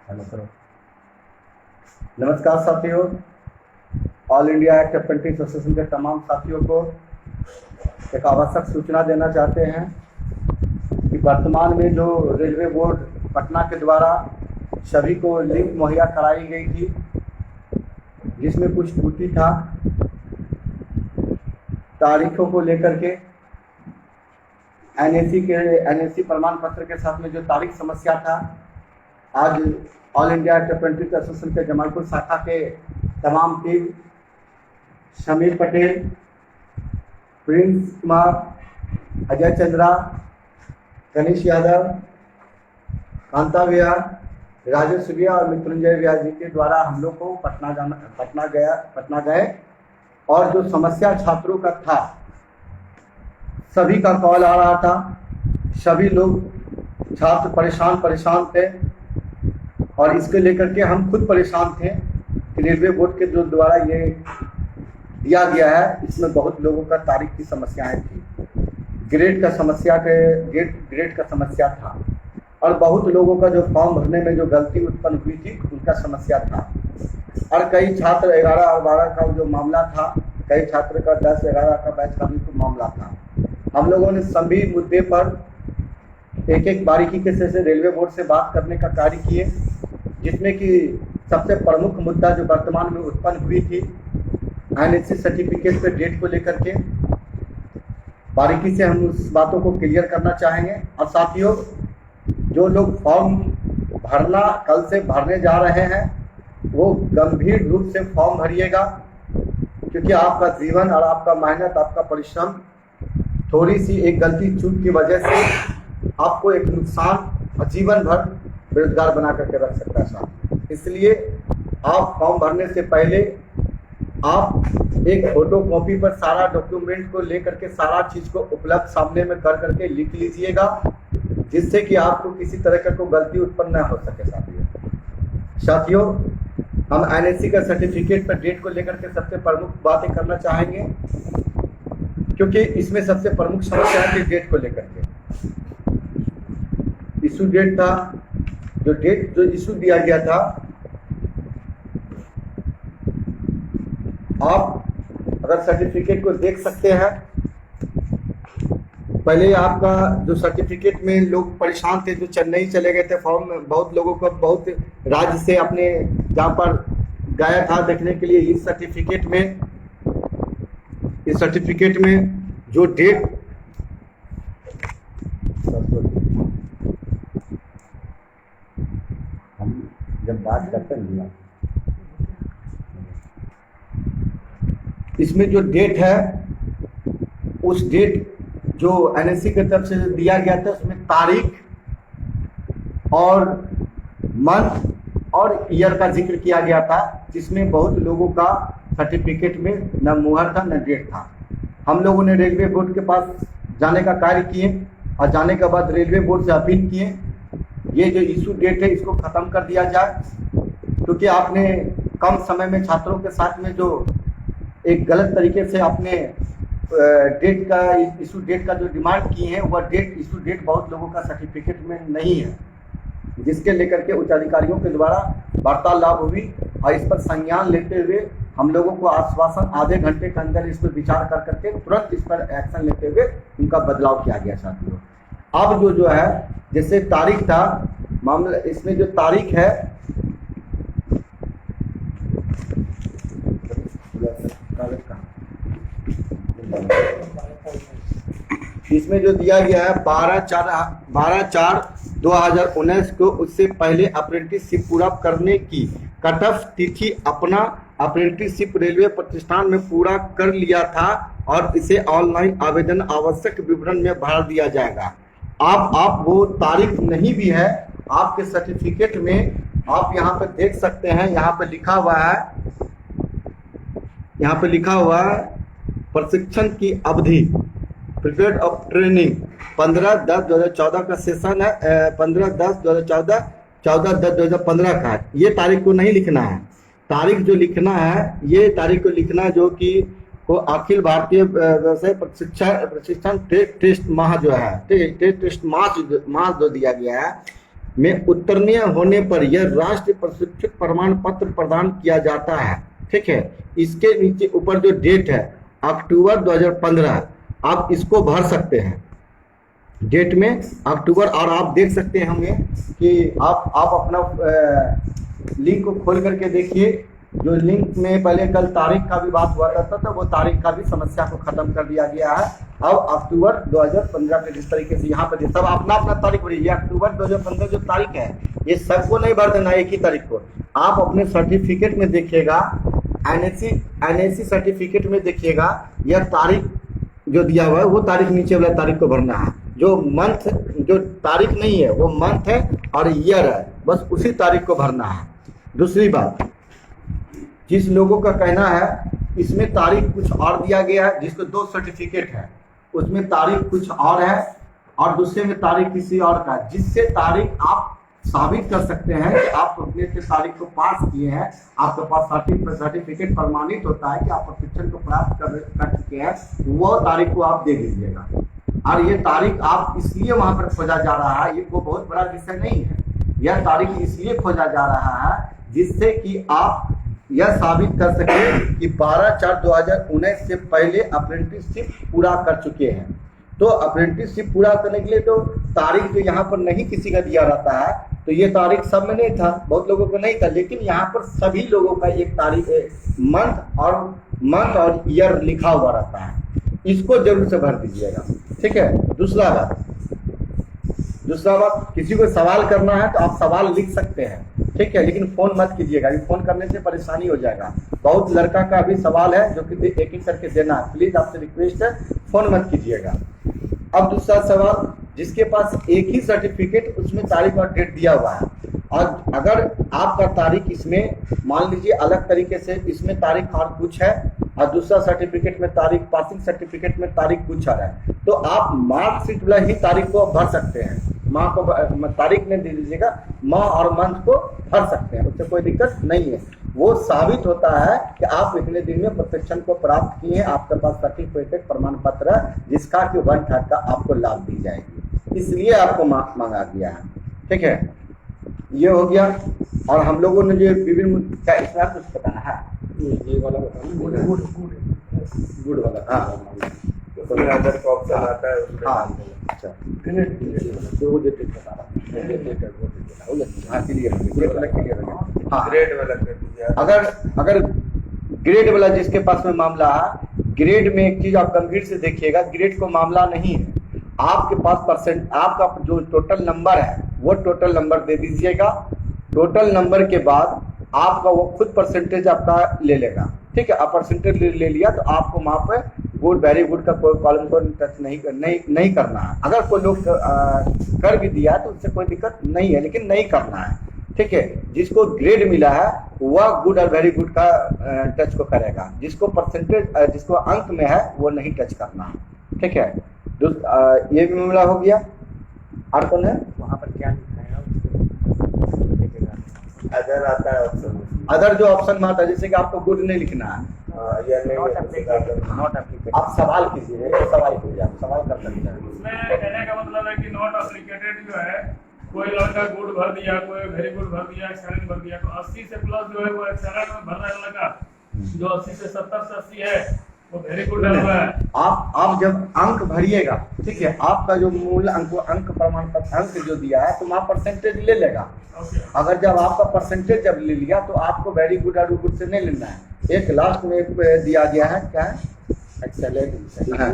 Hello करो। नमस्कार साथियों, all India act apprentice association के तमाम साथियों को एक आवश्यक सूचना देना चाहते हैं कि वर्तमान में जो रेलवे बोर्ड पटना के द्वारा सभी को लिंक मुहैया कराई गई थी, जिसमें कुछ त्रुटि था तारीखों को लेकर के। एनएसी प्रमाण पत्र के साथ में जो तारीख समस्या था, आज all India act apprentice association के जमालपुर शाखा के तमाम टीम समीर पटेल, प्रिंस कुमार, अजय चंद्रा, गणेश यादव, कांता भैया, राजेश भैया और मृत्युंजय भैया जी के द्वारा हम लोग को पटना गए और जो समस्या छात्रों का था, सभी का कॉल आ रहा था। सभी लोग छात्र परेशान थे और इसके लेकर के हम खुद परेशान थे कि रेलवे बोर्ड के जो द्वारा ये दिया गया है, इसमें बहुत लोगों का तारीख की समस्याएं थी, ग्रेड का समस्या था और बहुत लोगों का जो फॉर्म भरने में जो गलती उत्पन्न हुई थी उनका समस्या था। और कई छात्र 11 और 12 का जो मामला था, कई छात्र का 10-11 का बैच का भी मामला था। हम लोगों ने सभी मुद्दे पर एक बारीकी के से रेलवे बोर्ड से बात करने का कार्य किए, जिसमें कि सबसे प्रमुख मुद्दा जो वर्तमान में उत्पन्न हुई थी एनएसी सर्टिफिकेट पे डेट को लेकर के, बारीकी से हम उस बातों को क्लियर करना चाहेंगे। और साथियों, जो लोग फॉर्म भरना कल से भरने जा रहे हैं, वो गंभीर रूप से फॉर्म भरिएगा, क्योंकि आपका जीवन और आपका मेहनत, आपका परिश्रम थोड़ी सी एक गलती चूक की वजह से आपको एक नुकसान और जीवन भर बेरोजगार बना करके रख सकता है साहब। इसलिए आप फॉर्म भरने से पहले आप एक फोटो कॉपी पर सारा डॉक्यूमेंट को लेकर के सारा चीज को उपलब्ध सामने में कर करके लिख लीजिएगा, जिससे कि आपको किसी तरह का कोई गलती उत्पन्न न हो सके। साथियों, हम एनएसी का सर्टिफिकेट पर डेट को लेकर के सबसे प्रमुख बातें करना चाहेंगे, क्योंकि इसमें सबसे प्रमुख समस्या है डेट को लेकर के। इशू डेट था, जो इशू दिया गया था, आप अगर सर्टिफिकेट को देख सकते हैं, पहले आपका जो सर्टिफिकेट में लोग परेशान थे, जो चेन्नई चले गए थे फॉर्म में, बहुत लोगों को बहुत राज्य से अपने जहाँ पर गया था देखने के लिए। इस सर्टिफिकेट में जो डेट हम जब बात करते हैं, इसमें जो डेट है, उस डेट जो एनएससी की तरफ से दिया गया था, उसमें तारीख और मंथ और ईयर का जिक्र किया गया था, जिसमें बहुत लोगों का सर्टिफिकेट में न मुहर था न डेट था। हम लोगों ने रेलवे बोर्ड के पास जाने का कार्य किए और जाने के बाद रेलवे बोर्ड से अपील किए, ये जो इशू डेट है इसको ख़त्म कर दिया जाए, क्योंकि आपने कम समय में छात्रों के साथ में जो एक गलत तरीके से आपने इशू डेट का जो डिमांड की है, वह इशू डेट बहुत लोगों का सर्टिफिकेट में नहीं है, जिसके लेकर के उच्च अधिकारियों के द्वारा वार्तालाप हुई और इस पर संज्ञान लेते हुए हम लोगों को आश्वासन आधे घंटे के अंदर इस पर विचार कर करके तुरंत इस पर एक्शन लेते हुए उनका बदलाव किया गया। साथियों, अब जो है, जैसे तारीख था मामला, इसमें जो तारीख है, इसमें जो दिया गया है 12/4/2019 को, उससे पहले अप्रेंटिसशिप पूरा करने की कट ऑफ तिथि अपना अप्रेंटिसशिप रेलवे प्रतिष्ठान में पूरा कर लिया था और इसे ऑनलाइन आवेदन आवश्यक विवरण में भर दिया जाएगा। आप वो तारीख नहीं भी है आपके सर्टिफिकेट में, आप यहाँ पे देख सकते हैं, यहाँ पे लिखा हुआ है प्रशिक्षण की अवधि, पीरियड ऑफ ट्रेनिंग 15/10/2014 का सेशन है, 15/10/2014, 14/10/2015 का है। ये तारीख को नहीं लिखना है, तारीख जो लिखना है, ये तारीख को लिखना है जो कि वो अखिल भारतीय व्यवसाय प्रशिक्षण टेस्ट माह जो है, टेस्ट माह जो दिया गया है, में उत्तीर्ण होने पर यह राष्ट्रीय प्रशिक्षक प्रमाण पत्र प्रदान किया जाता है। ठीक है, इसके नीचे ऊपर जो डेट है अक्टूबर 2015, आप इसको भर सकते हैं डेट में अक्टूबर। और आप देख सकते होंगे कि आप अपना लिंक को खोल करके देखिए, जो लिंक में पहले कल तारीख का भी बात हुआ करता था, वो तारीख का भी समस्या को खत्म कर दिया गया है। अब अक्टूबर 2015 के जिस तरीके से यहाँ पर सब अपना अपना तारीख भरिए। ये अक्टूबर 2015 जो तारीख है ये सबको नहीं भर देना एक ही तारीख को। आप अपने सर्टिफिकेट में देखिएगा, एनएससी सर्टिफिकेट में देखिएगा, यह तारीख जो दिया हुआ है वो तारीख नीचे वाला तारीख को भरना है। जो मंथ, जो तारीख नहीं है वो मंथ है और ईयर है, बस उसी तारीख को भरना है। दूसरी बात, जिस लोगों का कहना है इसमें तारीख कुछ और दिया गया है, जिसको 2 सर्टिफिकेट है उसमें तारीख कुछ और है और दूसरे में तारीख किसी और का, जिससे तारीख आप साबित कर सकते हैं कि आप अपने से तारीख को पास किए हैं, आपके पास सर्टिफिकेट प्रमाणित होता है कि आप प्रशिक्षण को प्राप्त कर चुके हैं, वो तारीख को आप दे दीजिएगा। और ये तारीख आप इसलिए वहां पर खोजा जा रहा है, ये वो बहुत बड़ा विषय नहीं है, यह तारीख इसलिए खोजा जा रहा है जिससे कि आप यह साबित कर सके कि 12/4/2019 से पहले अप्रेंटिसशिप पूरा कर चुके हैं। तो अप्रेंटिसशिप पूरा करने के लिए तो तारीख जो यहाँ पर नहीं किसी का दिया रहता है, तो ये तारीख सब में नहीं था, बहुत लोगों को नहीं था, लेकिन यहाँ पर सभी लोगों का एक तारीख, मंथ और ईयर लिखा हुआ रहता है, इसको जरूर से भर दीजिएगा। ठीक है। दूसरा बात, किसी को सवाल करना है तो आप सवाल लिख सकते हैं, ठीक है, लेकिन फोन मत कीजिएगा, फोन करने से परेशानी हो जाएगा। बहुत लड़का का भी सवाल है जो कि एक एक करके देना है, प्लीज आपसे रिक्वेस्ट है, फोन मत कीजिएगा। अब दूसरा सवाल, जिसके पास एक ही सर्टिफिकेट उसमें तारीख और डेट दिया हुआ है, और अगर आपका तारीख इसमें मान लीजिए अलग तरीके से इसमें तारीख और कुछ है और दूसरा सर्टिफिकेट में तारीख, पासिंग सर्टिफिकेट में तारीख कुछ आ रहा है, तो आप मार्कशीट वाला ही तारीख को भर सकते हैं। माह को तारीख नहीं दे दीजिएगा, माह और मंथ को भर सकते हैं, उससे कोई दिक्कत नहीं है। वो साबित होता है कि आप इतने दिन में प्रशिक्षण को प्राप्त किए हैं, आपके पास सर्टिफिकेट प्रमाण पत्र है जिसका कि 1/3 का आपको लाभ दी जाएगी, इसलिए आपको मांगा गया है। ठीक है, ये हो गया। और हम लोगों ने जो विभिन्न क्या इसमें कुछ बताना है, ये वाला गुड वाला, हाँ अदर का ऑप्शन आता है उसमें। हाँ अच्छा, ग्रेड वाला कर दीजिए। अगर ग्रेड वाला जिसके पास में मामला है, ग्रेड में एक चीज आप गंभीर से देखिएगा, ग्रेड को मामला नहीं है, आपके पास परसेंट, आपका जो टोटल नंबर है वो टोटल नंबर दे दीजिएगा। टोटल नंबर के बाद आपका वो खुद परसेंटेज आपका ले लेगा। ठीक है, आप परसेंटेज ले लिया तो आपको वहाँ पे गुड, वेरी गुड का कोई कॉलम को टच नहीं करना है। अगर कोई लोग कर भी दिया तो उससे कोई दिक्कत नहीं है, लेकिन नहीं करना है। ठीक है, जिसको ग्रेड मिला है वह गुड और वेरी गुड का टच को करेगा, जिसको परसेंटेज, जिसको अंक में है वो नहीं टच करना है। ठीक है, ये भी मामला हो गया। और कौन है वहाँ पर क्या लिखा है? अदर आता है ऑप्शन, अदर जो ऑप्शन में आता है, जैसे कि आपको गुड नहीं लिखना है, या नहीं, नॉट एप्लीकेटेड। आप सवाल कीजिए, सवाल कीजिए, आप सवाल कर सकते हैं। उसमें कहने का मतलब है कि नॉट एप्लीकेटेड जो है, कोई लड़का गुड भर दिया, कोई वेरी गुड भर दिया, एक्सेलेंट भर दिया, तो 80 से प्लस जो है वो एक्सेलेंट में भरना है लगा, जो 80 से 70 से 80 है वो वेरी गुड है। आप जब अंक भरिएगा, ठीक है, आपका जो मूल अंक प्रमाण पत्र अंक जो दिया है तो वहाँ परसेंटेज ले लेगा। अगर जब आपका परसेंटेज जब ले लिया तो आपको वेरी गुड और गुड से नहीं लेना है। एक लास्ट में एक दिया गया है, क्या है, एक्सेलेंट, हाँ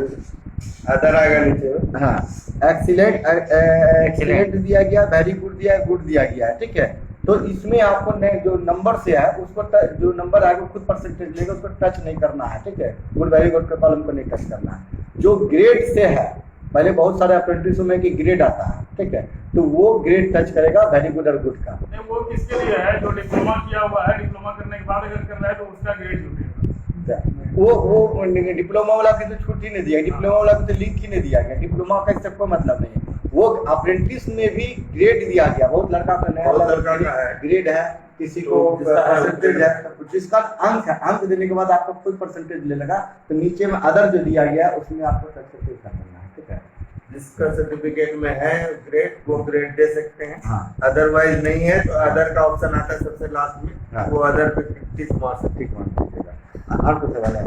अदर आएगा नीचे। हाँ, एक्सीलेंट दिया गया, वेरी गुड दिया, गुड दिया गया है। ठीक है, तो इसमें आपको जो नंबर से है उसको जो नंबर आएगा खुद परसेंटेज लेगा, उसको टच नहीं करना है। ठीक है, गुड वेरी गुड के कॉलम को नहीं टच करना है। जो ग्रेड से है, पहले बहुत सारे अप्रेंटिसों में कि ग्रेड आता है, ठीक है, तो वो ग्रेड टच करेगा वेरी गुड और गुड का। वो किसके लिए है? जो डिप्लोमा किया हुआ है, डिप्लोमा करने के बाद अगर कर रहा है तो उसका ग्रेड जुटेगा। वो डिप्लोमा वाला की तो छुट्टी नहीं दिया, डिप्लोमा वाला को तो लिंक ही नहीं दिया गया, डिप्लोमा का इससे कोई मतलब नहीं है। वो अप्रेंटिस में भी ग्रेड दिया गया, बहुत लड़का का नया ग्रेड है, किसी को परसेंटेज है, जिसका अंक है, अंक देने के बाद आपको खुद परसेंटेज ले लगा, तो नीचे में अदर जो दिया गया उसमें आपको परसेंटेज करना है। ठीक है, जिसका सर्टिफिकेट में है ग्रेड वो ग्रेड दे सकते हैं। हाँ अदरवाइज नहीं है तो अदर का ऑप्शन आता है सबसे लास्ट हाँ। में, वो अदर पे टिक मार सकते ठीक मान दीजिएगा। और कुछ सवाल है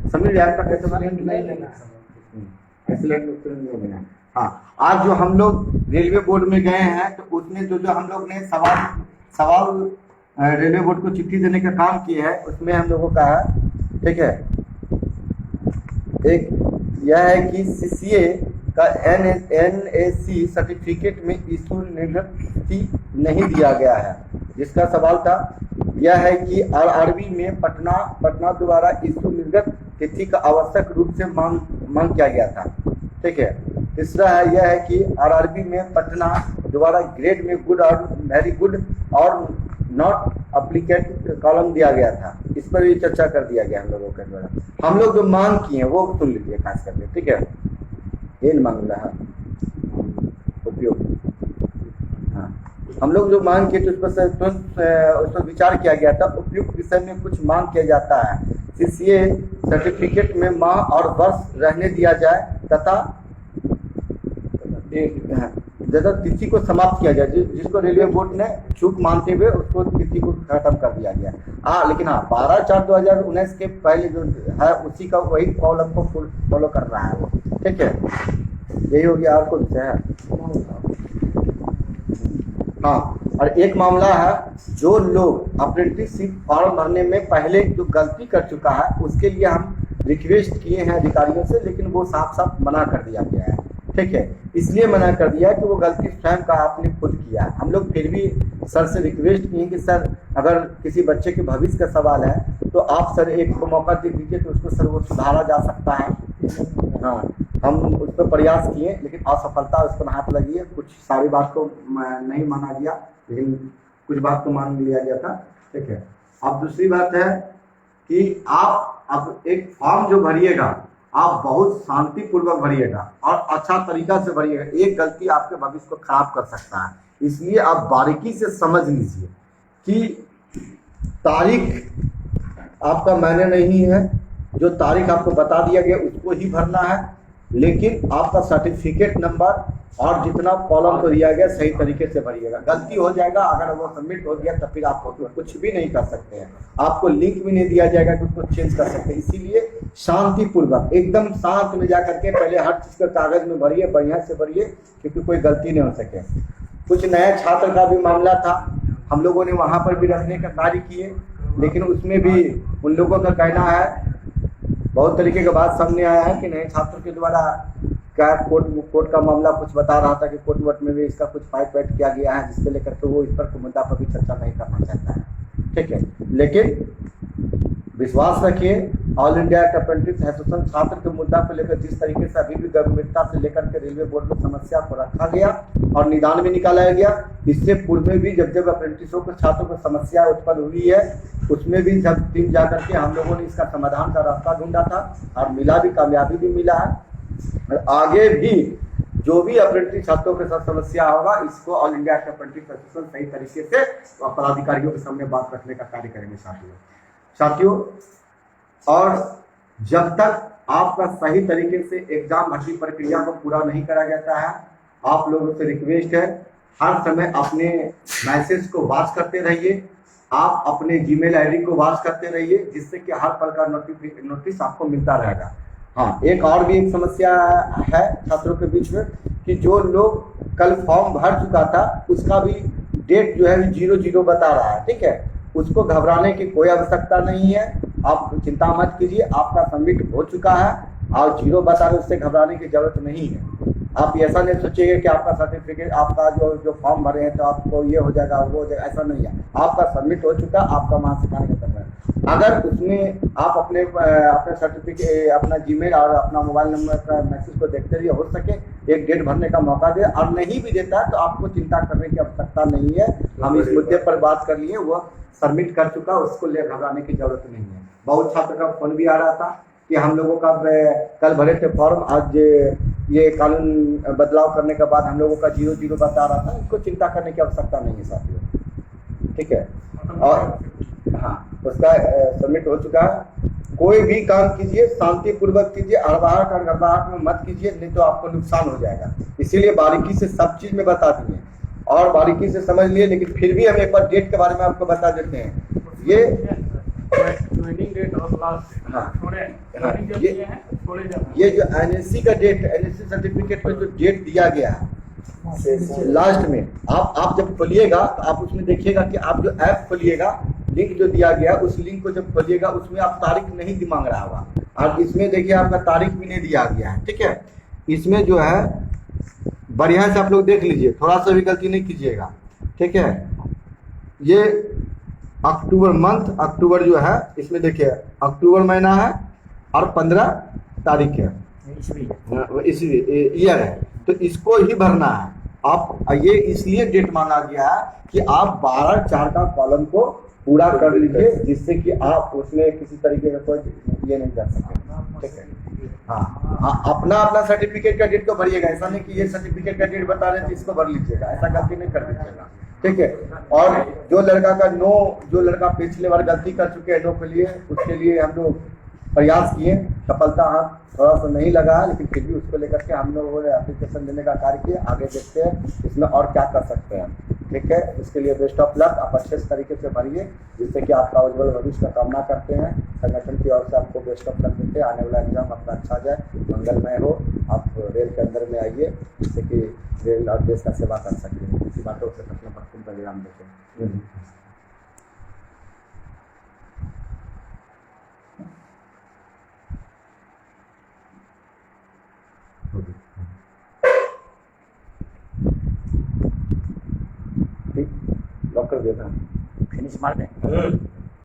समझ लिया आपका कैसे वाला नहीं लेना एक्सीलेंट नहीं लेना। हाँ आज जो हम लोग रेलवे बोर्ड में गए हैं तो उसमें जो जो हम लोग ने सवाल रेलवे बोर्ड को चिट्ठी देने का काम किया है उसमें हम लोगों का है, ठीक है, एक यह है कि सीसीए का NAC सर्टिफिकेट में इशू निवृत्ति नहीं दिया गया है। जिसका सवाल था यह है कि RRB में पटना द्वारा इशू निर्गत तिथि का आवश्यक रूप से मांग किया गया था, ठीक है। तीसरा है यह है कि RRB में पटना द्वारा ग्रेड में गुड और वेरी गुड और नॉट अप्लीकेट कॉलम दिया गया था, इस पर भी चर्चा कर दिया गया हम लोगों के द्वारा। हम लोग जो मांग किए हैं वो सुन लीजिए खास करके, ठीक है। ये मांग रहा उपयोग, हाँ हम लोग जो मांग किए तो उस पर विचार किया गया था। उपयुक्त विषय में कुछ मांग किया जाता है, सीसीए सर्टिफिकेट में माह और वर्ष रहने दिया जाए तथा तिथि को समाप्त किया जाए, जिसको रेलवे बोर्ड ने चूक मानते हुए उसको तिथि को खत्म कर दिया गया। लेकिन 12/4/2019 के पहले जो है उसी का वही कॉलम को फॉलो कर रहा है वो, ठीक है। यही हो गया। और कुछ है? हाँ, और एक मामला है जो लोग अप्रेंटिसशिप फॉर्म भरने में पहले जो गलती कर चुका है उसके लिए हम रिक्वेस्ट किए हैं अधिकारियों से, लेकिन वो साफ साफ मना कर दिया गया है, ठीक है। इसलिए मना कर दिया कि वो गलती स्वयं का आपने खुद किया है। हम लोग फिर भी सर से रिक्वेस्ट किए कि सर अगर किसी बच्चे के भविष्य का सवाल है तो आप सर एक मौका दे दीजिए तो उसको सर वो सुधारा जा सकता है। हाँ हम उस पर प्रयास किए लेकिन असफलता उस पर हाथ लगी है। कुछ सारी बात को नहीं माना गया लेकिन कुछ बात को मान लिया गया था, ठीक है। अब दूसरी बात है कि आप अब एक फॉर्म जो भरिएगा आप बहुत शांतिपूर्वक भरिएगा और अच्छा तरीका से भरिएगा। एक गलती आपके भविष्य को खराब कर सकता है, इसलिए आप बारीकी से समझ लीजिए कि तारीख आपका मायने नहीं है, जो तारीख आपको बता दिया गया उसको ही भरना है, लेकिन आपका सर्टिफिकेट नंबर और जितना कॉलम को दिया गया सही तरीके से भरिएगा। गलती हो जाएगा अगर वो सबमिट हो गया तो फिर आप कुछ भी नहीं कर सकते हैं, आपको लिंक भी नहीं दिया जाएगा कि उसको चेंज कर सकते हैं। इसीलिए शांतिपूर्वक एकदम शांत में जा करके पहले हर चीज़ का कागज में भरिए, बढ़िया से भरिए, क्योंकि कोई गलती नहीं हो सके। कुछ नए छात्र का भी मामला था, हम लोगों ने वहाँ पर भी रखने का कार्य किए, लेकिन उसमें भी उन लोगों का कहना है बहुत तरीके का बात सामने आया है कि नए छात्रों के द्वारा क्या कोर्ट का मामला कुछ बता रहा था कि कोर्ट वोट में भी इसका कुछ फाइट वाइट किया गया है, जिससे लेकर के वो इस पर मुद्दा पर भी चर्चा नहीं करना चाहता है, ठीक है। लेकिन विश्वास रखिए ऑल इंडिया अप्रेंटिस एसोसिएशन छात्र के मुद्दा को लेकर जिस तरीके से अभी भी गंभीरता से लेकर के रेलवे बोर्ड में समस्या को रखा गया और निदान भी निकाला गया, इससे पूर्व में भी जब अप्रेंटिसों को छात्रों को समस्या उत्पन्न हुई है उसमें भी जब टीम जाकर के हम लोगों ने इसका समाधान का रास्ता ढूंढा था और मिला भी, कामयाबी भी मिला है। और आगे भी जो भी अप्रेंटिस छात्रों के साथ समस्या होगा इसको ऑल इंडिया अप्रेंटिस एसोसिएशन सही तरीके से पदाधिकारियों के सामने बात रखने का कार्य करेंगे साथियों। और जब तक आपका सही तरीके से एग्जाम भर्ती प्रक्रिया को पूरा नहीं करा जाता है, आप लोगों से रिक्वेस्ट है हर समय अपने मैसेज को वॉच करते रहिए, आप अपने जीमेल आईडी को वॉच करते रहिए, जिससे कि हर पल का नोटिस आपको मिलता रहेगा। हाँ, एक और भी एक समस्या है छात्रों के बीच में कि जो लोग कल फॉर्म भर चुका था उसका भी डेट जो है 00 बता रहा है, ठीक है। उसको घबराने की कोई आवश्यकता नहीं है, आप चिंता मत कीजिए, आपका सबमिट हो चुका है और 0 बता रहे उससे घबराने की जरूरत नहीं है। आप ऐसा नहीं सोचिएगा कि आपका सर्टिफिकेट आपका जो फॉर्म भरे हैं तो आपको ये हो जाएगा वो हो जाएगा, ऐसा नहीं है। आपका सबमिट हो चुका, आपका वहाँ से खाने का है। अगर उसमें आप अपने सर्टिफिकेट अपना जीमेल और अपना मोबाइल नंबर का मैसेज को देखते हुए हो सके एक डेट भरने का मौका दे, और नहीं भी देता तो आपको चिंता करने की आवश्यकता नहीं है। हम इस मुद्दे पर बात कर लिए, वो सबमिट कर चुका, उसको ले घबराने की जरूरत नहीं है। बहुत छात्र का फोन भी आ रहा था कि हम लोगों का कल भरे थे फॉर्म, आज ये कानून बदलाव करने के बाद हम लोगों का 00 बता रहा था। इसको चिंता करने की आवश्यकता नहीं है साथियों, ठीक है। और हाँ, उसका सबमिट हो चुका है, कोई भी काम कीजिए शांति पूर्वक कीजिए, हड़बड़ाहट और गड़बड़ाहट में मत कीजिए, नहीं तो आपको नुकसान हो जाएगा। इसीलिए बारीकी से सब चीज में बता दिए और बारीकी से समझ लिए, लेकिन फिर भी हम एक बार डेट के बारे में आपको बता देते हैं। ये ज्वाइनिंग डेट और लास्ट डेट हाँ। छोड़े हाँ, ज्वाइनिंग जब ये- किए हैं छोड़े जब ये जो एनएससी का डेट, एनएससी सर्टिफिकेट में जो डेट दिया गया है लास्ट में, आप जब खोलिएगा तो आप उसमें देखिएगा कि आप जो ऐप खोलिएगा, लिंक जो दिया गया उस लिंक को जब खोलिएगा उसमें आप तारीख नहीं मांग रहा होगा, और इसमें देखिए आपका तारीख भी नहीं दिया गया है। ठीक है, इसमें जो है बढ़िया से आप लोग देख लीजिए, थोड़ा सा भी गलती नहीं कीजिएगा। ठीक है, ये अक्टूबर मंथ, अक्टूबर जो है इसमें देखिए अक्टूबर महीना है और 15 तारीख है, इसी ईयर है, तो इसको ही भरना है आप। ये इसलिए डेट मांगा गया है कि आप 12/4 का कॉलम को पूरा कर लीजिए, जिससे कि आप उसमें किसी तरीके का कोई ये नहीं कर सके। ठीक है, हाँ, अपना अपना सर्टिफिकेट का डेट को भरिएगा, ऐसा नहीं कि ये सर्टिफिकेट का डेट बता रहे थे इसको भर लीजिएगा, ऐसा गलती नहीं कर दीजिएगा। ठीक है, और जो लड़का का नो, जो लड़का पिछले बार गलती कर चुके हैं नो के लिए, उसके लिए हम लोग प्रयास किए, सफलता हाथ थोड़ा सा नहीं लगा है, लेकिन फिर भी उसको लेकर के हम लोग एप्लीकेशन देने का कार्य किए। आगे देखते हैं इसमें और क्या कर सकते हैं। ठीक है, इसके लिए बेस्ट ऑफ लक, आप अच्छे तरीके से भरिए, जिससे कि आपका उज्जवल भविष्य का कामना करते हैं। संगठन की ओर से आपको बेस्ट ऑफ लक देते हैं, आने वाला एग्जाम आपका अच्छा जाए, मंगलमय हो, आप रेल के अंदर में आइए, जिससे कि रेल और देश का सेवा कर सकें। इसी बातों से अपना पश्चिम का विराम देते। ठीक, लॉक कर देता हूँ। फिनिश मार दें।